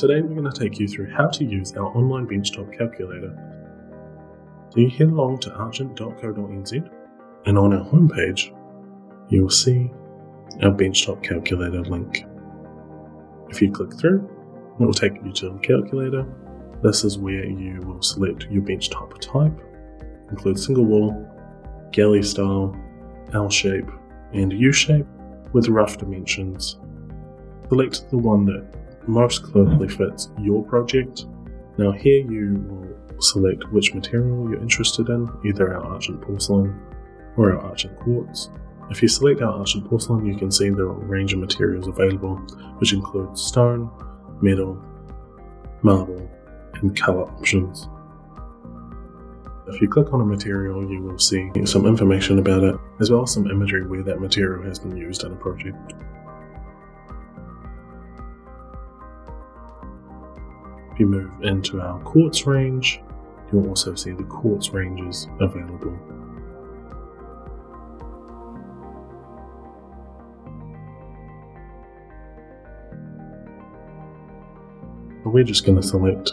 Today we're going to take you through how to use our online Benchtop calculator. So you head along to archant.co.nz, and on our homepage you will see our Benchtop calculator link. If you click through, it will take you to the calculator. This is where you will select your Benchtop type, include single wall, galley style, L shape and U shape with rough dimensions. Select the one that most closely fits your project. Now here you will select which material you're interested in, either our Archant porcelain or our Archant quartz. If you select our Archant porcelain, you can see the range of materials available, which includes stone, metal, marble and colour options. If you click on a material, you will see some information about it, as well as some imagery where that material has been used in a project. If you move into our Quartz Range, you'll also see the Quartz ranges available. We're just going to select.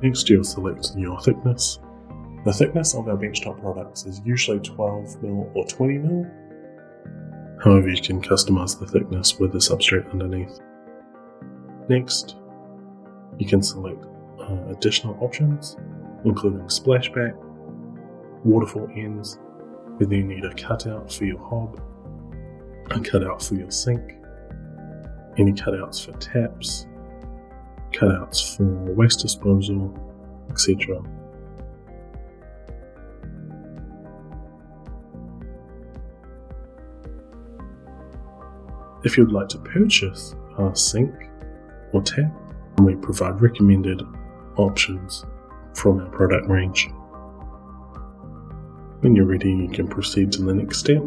Next you'll select your thickness. The thickness of our Benchtop products is usually 12mm or 20mm. However, you can customize the thickness with the substrate underneath. Next, you can select additional options, including splashback, waterfall ends, whether you need a cutout for your hob, a cutout for your sink, any cutouts for taps, cutouts for waste disposal, etc. If you'd like to purchase a sink or tap, we provide recommended options from our product range. When you're ready, you can proceed to the next step.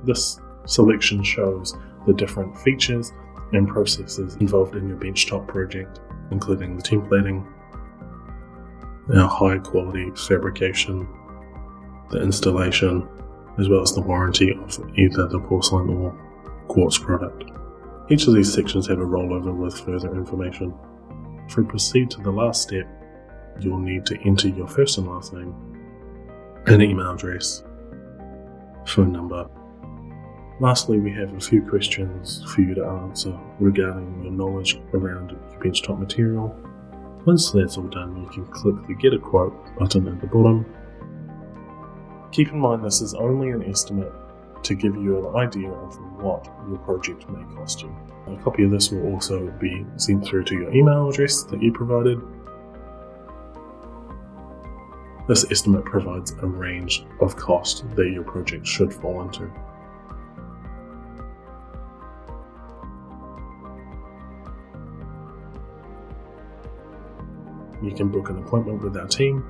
This selection shows the different features and processes involved in your Benchtop project, including the templating, our high quality fabrication, the installation, as well as the warranty of either the porcelain or quartz product. Each of these sections have a rollover with further information. If we proceed to the last step, you'll need to enter your first and last name, an email address, phone number. Lastly, we have a few questions for you to answer regarding your knowledge around your Benchtop material. Once that's all done, you can click the Get a Quote button at the bottom. Keep in mind this is only an estimate to give you an idea of what your project may cost you. A copy of this will also be sent through to your email address that you provided. This estimate provides a range of cost that your project should fall into. You can book an appointment with our team,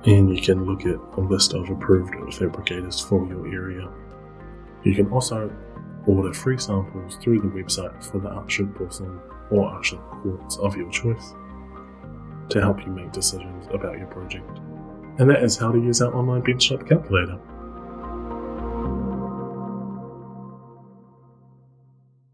and you can look at a list of approved fabricators for your area. You can also order free samples through the website for the Archant porcelain or Archant quartz of your choice to help you make decisions about your project. And that is how to use our online Benchtop calculator.